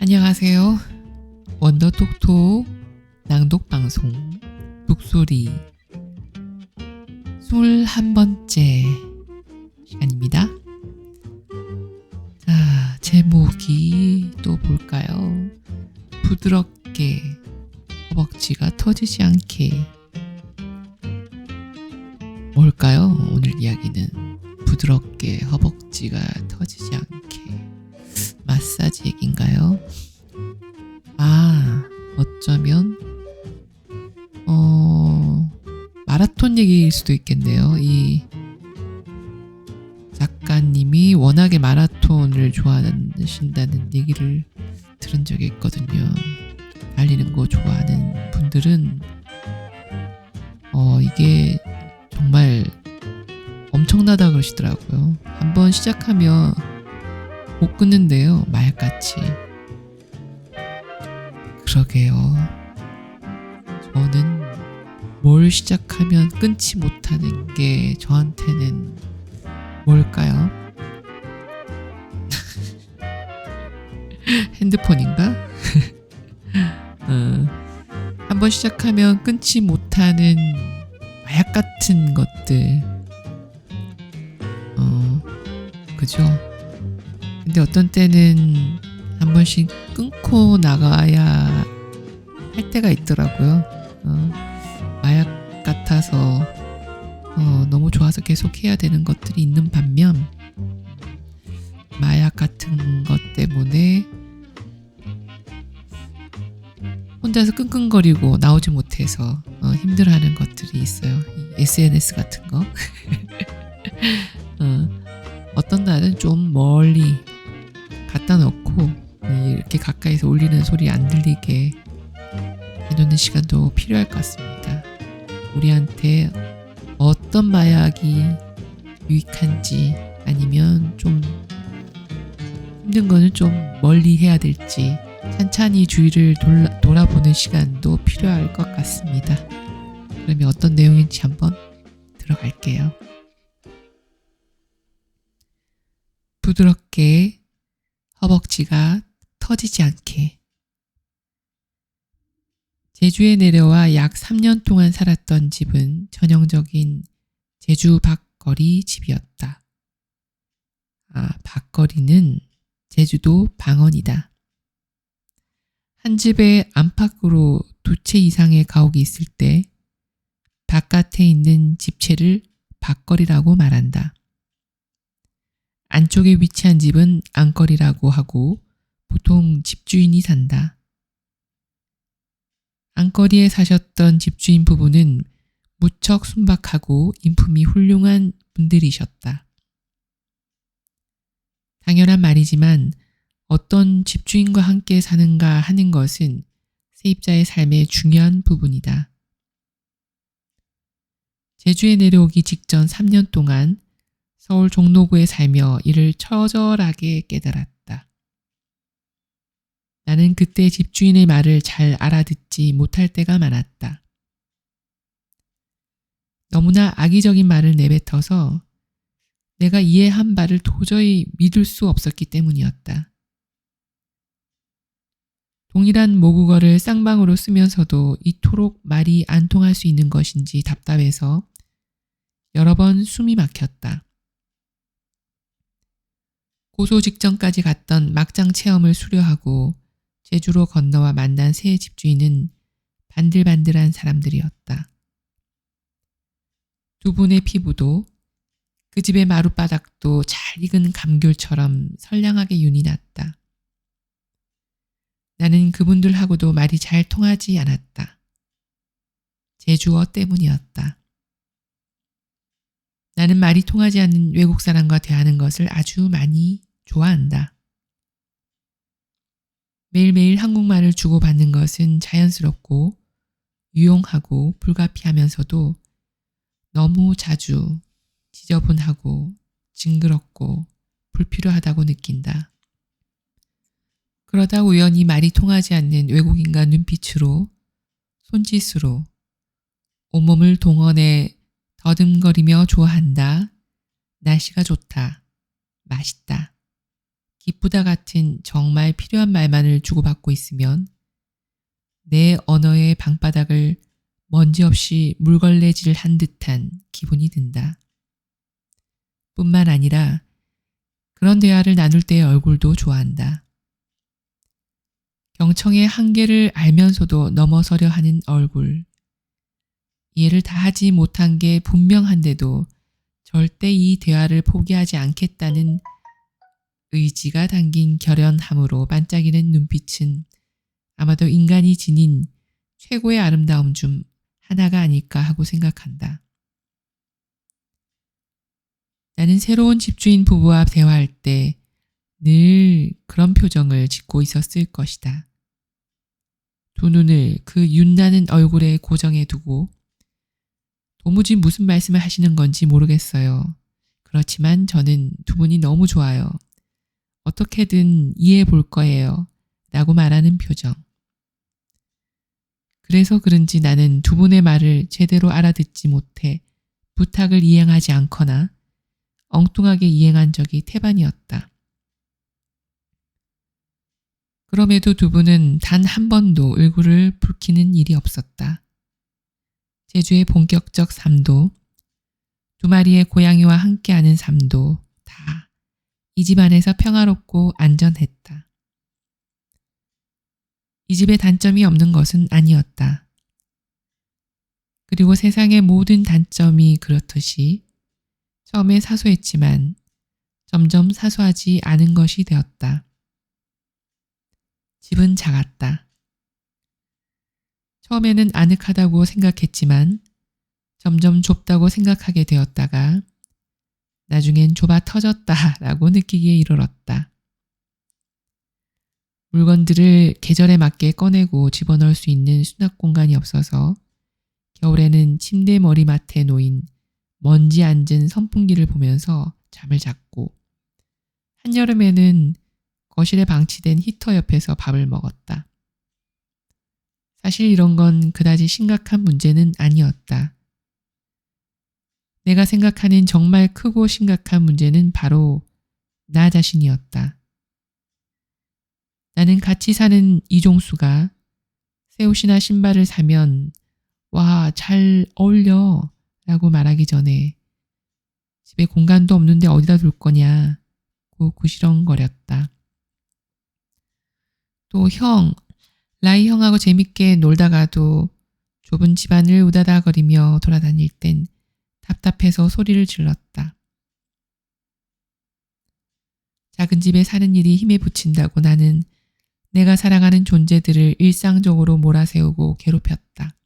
안녕하세요. 원더톡톡 낭독방송 북소리 21번째 시간입니다. 자, 제목이 또 뭘까요? 부드럽게 허벅지가 터지지 않게. 뭘까요? 오늘 이야기는 부드럽게 허벅지가 터지지 않게 마사지 얘기인가요? 어쩌면 마라톤 얘기일 수도 있겠네요. 이 작가님이 워낙에 마라톤을 좋아하신다는 얘기를 들은 적이 있거든요. 달리는 거 좋아하는 분들은 이게 정말 엄청나다 그러시더라고요. 한번 시작하면 못 끊는데요. 마약같이. 그러게요. 저는 뭘 시작하면 끊지 못하는 게 저한테는 뭘까요? 핸드폰인가? 한번 시작하면 끊지 못하는 마약 같은 것들. 그죠? 근데 어떤 때는 한 번씩 끊고 나가야 할 때가 있더라고요. 마약 같아서 너무 좋아서 계속 해야 되는 것들이 있는 반면 마약 같은 것 때문에 혼자서 끙끙거리고 나오지 못해서 힘들어하는 것들이 있어요. 이 SNS 같은 거. 어떤 날은 좀 멀리 갖다 놓고 이렇게 가까이서 울리는 소리 안 들리게 해놓는 시간도 필요할 것 같습니다. 우리한테 어떤 마약이 유익한지 아니면 좀 힘든 거는 좀 멀리 해야 될지 찬찬히 주위를 돌아보는 시간도 필요할 것 같습니다. 그러면 어떤 내용인지 한번 들어갈게요. 부드럽게 허벅지가 터지지 않게. 제주에 내려와 약 3년 동안 살았던 집은 전형적인 제주 밖거리 집이었다. 밖거리는 제주도 방언이다. 한 집에 안팎으로 2채 이상의 가옥이 있을 때 바깥에 있는 집채를 밖거리라고 말한다. 안쪽에 위치한 집은 안거리라고 하고 보통 집주인이 산다. 안거리에 사셨던 집주인 부부는 무척 순박하고 인품이 훌륭한 분들이셨다. 당연한 말이지만 어떤 집주인과 함께 사는가 하는 것은 세입자의 삶의 중요한 부분이다. 제주에 내려오기 직전 3년 동안 서울 종로구에 살며 이를 처절하게 깨달았다. 나는 그때 집주인의 말을 잘 알아듣지 못할 때가 많았다. 너무나 악의적인 말을 내뱉어서 내가 이해한 바를 도저히 믿을 수 없었기 때문이었다. 동일한 모국어를 쌍방으로 쓰면서도 이토록 말이 안 통할 수 있는 것인지 답답해서 여러 번 숨이 막혔다. 고소 직전까지 갔던 막장 체험을 수료하고 제주로 건너와 만난 새 집주인은 반들반들한 사람들이었다. 두 분의 피부도 그 집의 마룻바닥도 잘 익은 감귤처럼 선량하게 윤이 났다. 나는 그분들하고도 말이 잘 통하지 않았다. 제주어 때문이었다. 나는 말이 통하지 않는 외국 사람과 대하는 것을 아주 많이 좋아한다. 매일매일 한국말을 주고받는 것은 자연스럽고 유용하고 불가피하면서도 너무 자주 지저분하고 징그럽고 불필요하다고 느낀다. 그러다 우연히 말이 통하지 않는 외국인과 눈빛으로, 손짓으로 온몸을 동원해 더듬거리며 좋아한다. 날씨가 좋다. 맛있다. 기쁘다 같은 정말 필요한 말만을 주고받고 있으면 내 언어의 방바닥을 먼지 없이 물걸레질한 듯한 기분이 든다. 뿐만 아니라 그런 대화를 나눌 때의 얼굴도 좋아한다. 경청의 한계를 알면서도 넘어서려 하는 얼굴. 이해를 다 하지 못한 게 분명한데도 절대 이 대화를 포기하지 않겠다는 의지가 담긴 결연함으로 반짝이는 눈빛은 아마도 인간이 지닌 최고의 아름다움 중 하나가 아닐까 하고 생각한다. 나는 새로운 집주인 부부와 대화할 때 늘 그런 표정을 짓고 있었을 것이다. 두 눈을 그 윤나는 얼굴에 고정해 두고 도무지 무슨 말씀을 하시는 건지 모르겠어요. 그렇지만 저는 두 분이 너무 좋아요. 어떻게든 이해해 볼 거예요. 라고 말하는 표정. 그래서 그런지 나는 두 분의 말을 제대로 알아듣지 못해 부탁을 이행하지 않거나 엉뚱하게 이행한 적이 태반이었다. 그럼에도 두 분은 단 한 번도 얼굴을 붉히는 일이 없었다. 제주의 본격적 삶도, 두 마리의 고양이와 함께하는 삶도 다 이 집 안에서 평화롭고 안전했다. 이 집에 단점이 없는 것은 아니었다. 그리고 세상의 모든 단점이 그렇듯이 처음에 사소했지만 점점 사소하지 않은 것이 되었다. 집은 작았다. 처음에는 아늑하다고 생각했지만 점점 좁다고 생각하게 되었다가 나중엔 좁아 터졌다라고 느끼기에 이르렀다. 물건들을 계절에 맞게 꺼내고 집어넣을 수 있는 수납 공간이 없어서 겨울에는 침대 머리맡에 놓인 먼지 앉은 선풍기를 보면서 잠을 잤고 한여름에는 거실에 방치된 히터 옆에서 밥을 먹었다. 사실 이런 건 그다지 심각한 문제는 아니었다. 내가 생각하는 정말 크고 심각한 문제는 바로 나 자신이었다. 나는 같이 사는 이종수가 새 옷이나 신발을 사면 와, 잘 어울려 라고 말하기 전에 집에 공간도 없는데 어디다 둘 거냐고 구시렁거렸다. 또 라이 형하고 재밌게 놀다가도 좁은 집안을 우다다거리며 돌아다닐 땐 답답해서 소리를 질렀다. 작은 집에 사는 일이 힘에 부친다고 나는 내가 사랑하는 존재들을 일상적으로 몰아세우고 괴롭혔다.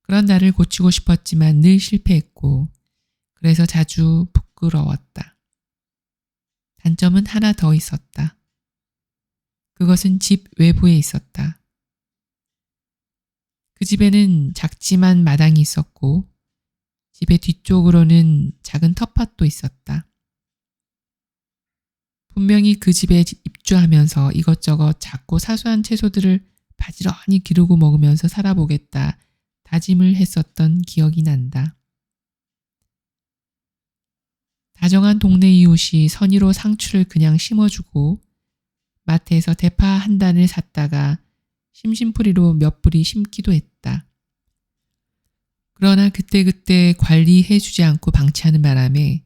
그런 나를 고치고 싶었지만 늘 실패했고 그래서 자주 부끄러웠다. 단점은 하나 더 있었다. 그것은 집 외부에 있었다. 그 집에는 작지만 마당이 있었고 집의 뒤쪽으로는 작은 텃밭도 있었다. 분명히 그 집에 입주하면서 이것저것 작고 사소한 채소들을 바지런히 기르고 먹으면서 살아보겠다 다짐을 했었던 기억이 난다. 다정한 동네 이웃이 선의로 상추를 그냥 심어주고 마트에서 대파 한 단을 샀다가 심심풀이로 몇 뿌리 심기도 했다. 그러나 그때그때 관리해주지 않고 방치하는 바람에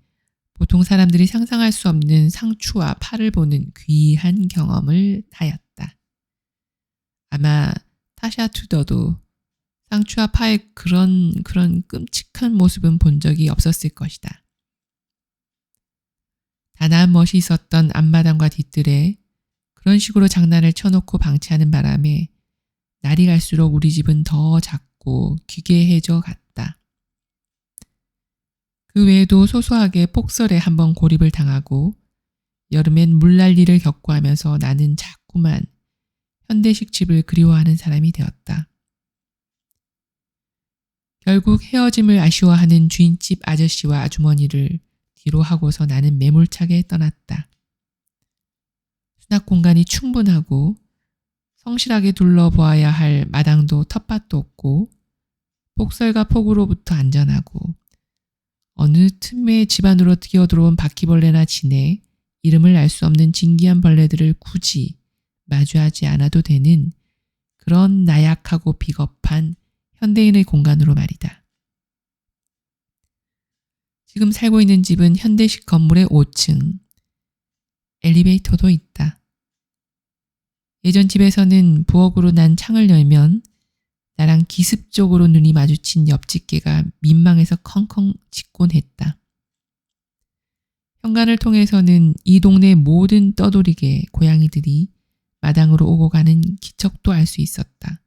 보통 사람들이 상상할 수 없는 상추와 파를 보는 귀한 경험을 하였다. 아마 타샤 투더도 상추와 파의 그런 끔찍한 모습은 본 적이 없었을 것이다. 단아한 멋이 있었던 앞마당과 뒤뜰에 그런 식으로 장난을 쳐놓고 방치하는 바람에 날이 갈수록 우리 집은 더 작고 기괴해져 갔다. 그 외에도 소소하게 폭설에 한번 고립을 당하고 여름엔 물난리를 겪고 하면서 나는 자꾸만 현대식 집을 그리워하는 사람이 되었다. 결국 헤어짐을 아쉬워하는 주인집 아저씨와 아주머니를 뒤로 하고서 나는 매몰차게 떠났다. 수납 공간이 충분하고 성실하게 둘러보아야 할 마당도 텃밭도 없고 폭설과 폭우로부터 안전하고 어느 틈에 집 안으로 뛰어들어온 바퀴벌레나 지네 이름을 알 수 없는 진기한 벌레들을 굳이 마주하지 않아도 되는 그런 나약하고 비겁한 현대인의 공간으로 말이다. 지금 살고 있는 집은 현대식 건물의 5층. 엘리베이터도 있다. 예전 집에서는 부엌으로 난 창을 열면 나랑 기습적으로 눈이 마주친 옆집개가 민망해서 컹컹 짖곤 했다. 현관을 통해서는 이 동네 모든 떠돌이개 고양이들이 마당으로 오고 가는 기척도 알 수 있었다.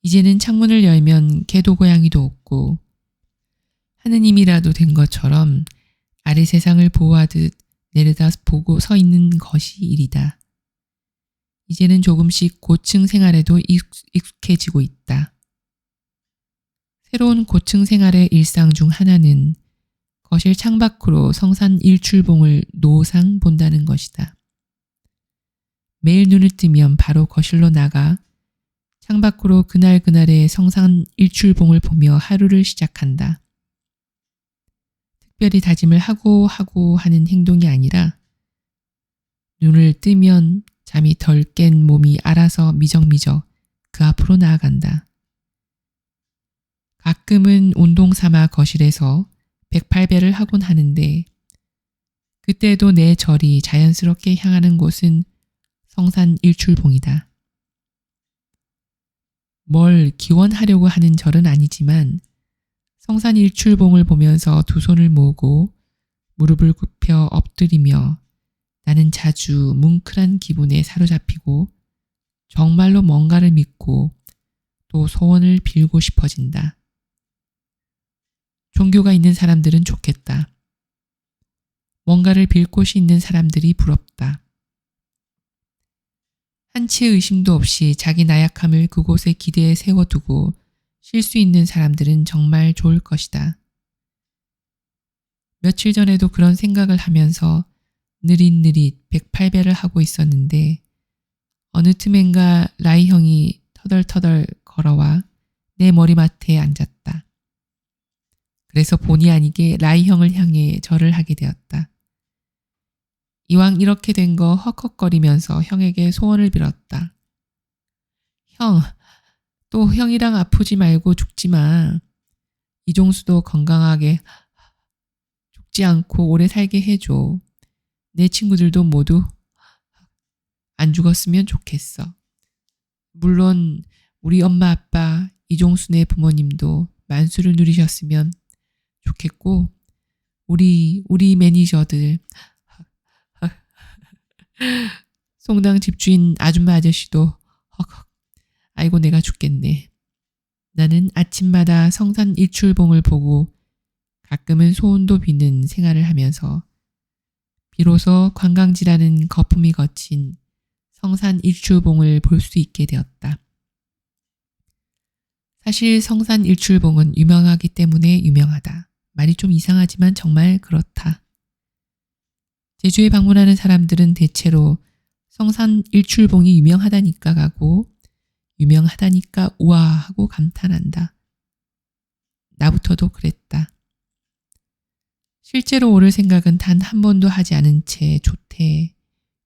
이제는 창문을 열면 개도 고양이도 없고 하느님이라도 된 것처럼 아래 세상을 보호하듯 내려다 보고 서 있는 것이 일이다. 이제는 조금씩 고층 생활에도 익숙해지고 있다. 새로운 고층 생활의 일상 중 하나는 거실 창밖으로 성산 일출봉을 노상 본다는 것이다. 매일 눈을 뜨면 바로 거실로 나가 창밖으로 그날그날의 성산 일출봉을 보며 하루를 시작한다. 특별히 다짐을 하고 하는 행동이 아니라 눈을 뜨면 잠이 덜 깬 몸이 알아서 미적미적 그 앞으로 나아간다. 가끔은 운동 삼아 거실에서 108배를 하곤 하는데 그때도 내 절이 자연스럽게 향하는 곳은 성산 일출봉이다. 뭘 기원하려고 하는 절은 아니지만 성산 일출봉을 보면서 두 손을 모으고 무릎을 굽혀 엎드리며 나는 자주 뭉클한 기분에 사로잡히고 정말로 뭔가를 믿고 또 소원을 빌고 싶어진다. 종교가 있는 사람들은 좋겠다. 뭔가를 빌 곳이 있는 사람들이 부럽다. 한치의 의심도 없이 자기 나약함을 그곳에 기대에 세워두고 쉴 수 있는 사람들은 정말 좋을 것이다. 며칠 전에도 그런 생각을 하면서 느릿느릿 108배를 하고 있었는데 어느 틈엔가 라이 형이 터덜터덜 걸어와 내 머리맡에 앉았다. 그래서 본의 아니게 라이 형을 향해 절을 하게 되었다. 이왕 이렇게 된 거 헉헉거리면서 형에게 소원을 빌었다. 형, 또 형이랑 아프지 말고 죽지 마. 이종수도 건강하게 죽지 않고 오래 살게 해줘. 내 친구들도 모두 안 죽었으면 좋겠어. 물론 우리 엄마 아빠 이종수네 부모님도 만수를 누리셨으면 좋겠고 우리 매니저들 송당 집주인 아줌마 아저씨도 헉헉 아이고 내가 죽겠네. 나는 아침마다 성산 일출봉을 보고 가끔은 소원도 비는 생활을 하면서 비로소 관광지라는 거품이 거친 성산 일출봉을 볼 수 있게 되었다. 사실 성산 일출봉은 유명하기 때문에 유명하다. 말이 좀 이상하지만 정말 그렇다. 제주에 방문하는 사람들은 대체로 성산 일출봉이 유명하다니까 가고 유명하다니까 우와 하고 감탄한다. 나부터도 그랬다. 실제로 오를 생각은 단 한 번도 하지 않은 채 좋대,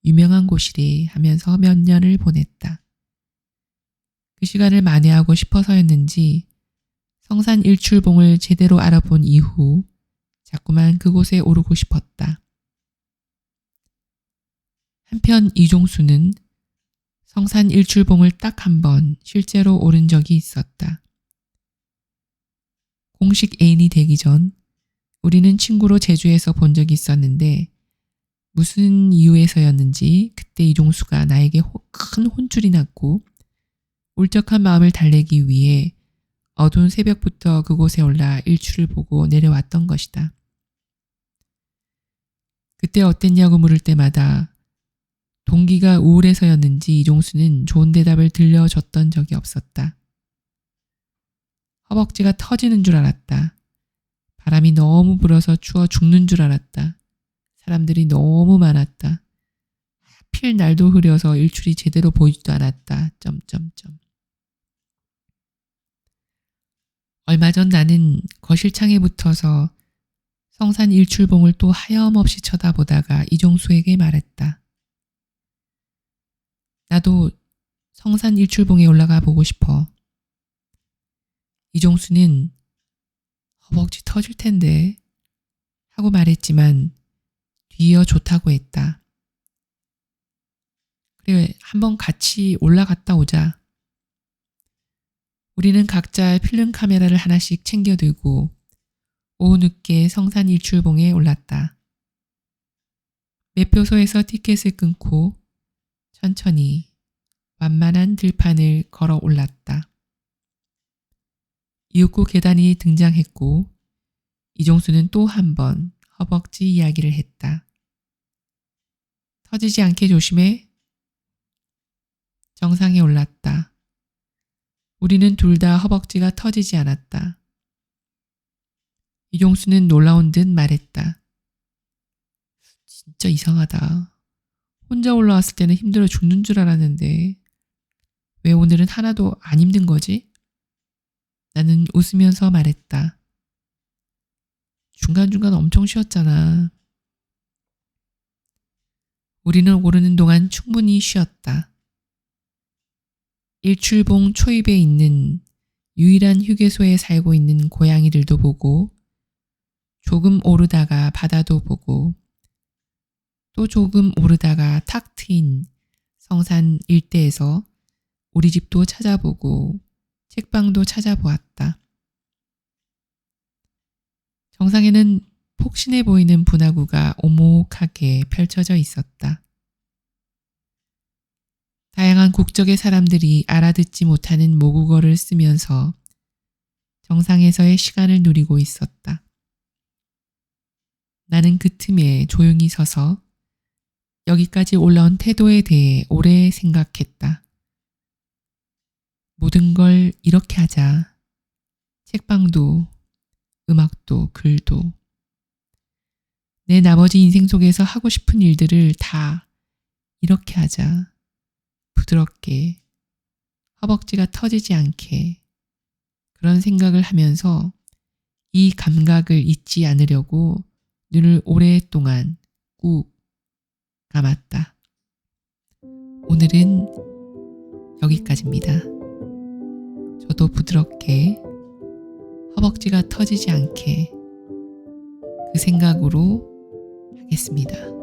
유명한 곳이래 하면서 몇 년을 보냈다. 그 시간을 만회하고 싶어서였는지 성산 일출봉을 제대로 알아본 이후 자꾸만 그곳에 오르고 싶었다. 한편 이종수는 성산 일출봉을 딱 한 번 실제로 오른 적이 있었다. 공식 애인이 되기 전 우리는 친구로 제주에서 본 적이 있었는데 무슨 이유에서였는지 그때 이종수가 나에게 큰 혼쭐이 났고 울적한 마음을 달래기 위해 어두운 새벽부터 그곳에 올라 일출을 보고 내려왔던 것이다. 그때 어땠냐고 물을 때마다 동기가 우울해서였는지 이종수는 좋은 대답을 들려줬던 적이 없었다. 허벅지가 터지는 줄 알았다. 바람이 너무 불어서 추워 죽는 줄 알았다. 사람들이 너무 많았다. 하필 날도 흐려서 일출이 제대로 보이지도 않았다. 얼마 전 나는 거실 창에 붙어서 성산 일출봉을 또 하염없이 쳐다보다가 이종수에게 말했다. 나도 성산 일출봉에 올라가 보고 싶어. 이종수는 허벅지 터질 텐데 하고 말했지만 뒤이어 좋다고 했다. 그래, 한번 같이 올라갔다 오자. 우리는 각자 필름 카메라를 하나씩 챙겨 들고 오후 늦게 성산 일출봉에 올랐다. 매표소에서 티켓을 끊고 천천히 완만한 들판을 걸어 올랐다. 이윽고 계단이 등장했고 이종수는 또 한 번 허벅지 이야기를 했다. 터지지 않게 조심해. 정상에 올랐다. 우리는 둘 다 허벅지가 터지지 않았다. 이종수는 놀라운 듯 말했다. 진짜 이상하다. 혼자 올라왔을 때는 힘들어 죽는 줄 알았는데 왜 오늘은 하나도 안 힘든 거지? 나는 웃으면서 말했다. 중간중간 엄청 쉬었잖아. 우리는 오르는 동안 충분히 쉬었다. 일출봉 초입에 있는 유일한 휴게소에 살고 있는 고양이들도 보고 조금 오르다가 바다도 보고 또 조금 오르다가 탁 트인 성산 일대에서 우리 집도 찾아보고 책방도 찾아보았다. 정상에는 폭신해 보이는 분화구가 오목하게 펼쳐져 있었다. 다양한 국적의 사람들이 알아듣지 못하는 모국어를 쓰면서 정상에서의 시간을 누리고 있었다. 나는 그 틈에 조용히 서서 여기까지 올라온 태도에 대해 오래 생각했다. 모든 걸 이렇게 하자. 책방도, 음악도, 글도. 내 나머지 인생 속에서 하고 싶은 일들을 다 이렇게 하자. 부드럽게, 허벅지가 터지지 않게. 그런 생각을 하면서 이 감각을 잊지 않으려고 눈을 오랫동안 꾹 감았다. 오늘은 여기까지입니다. 저도 부드럽게 허벅지가 터지지 않게 그 생각으로 하겠습니다.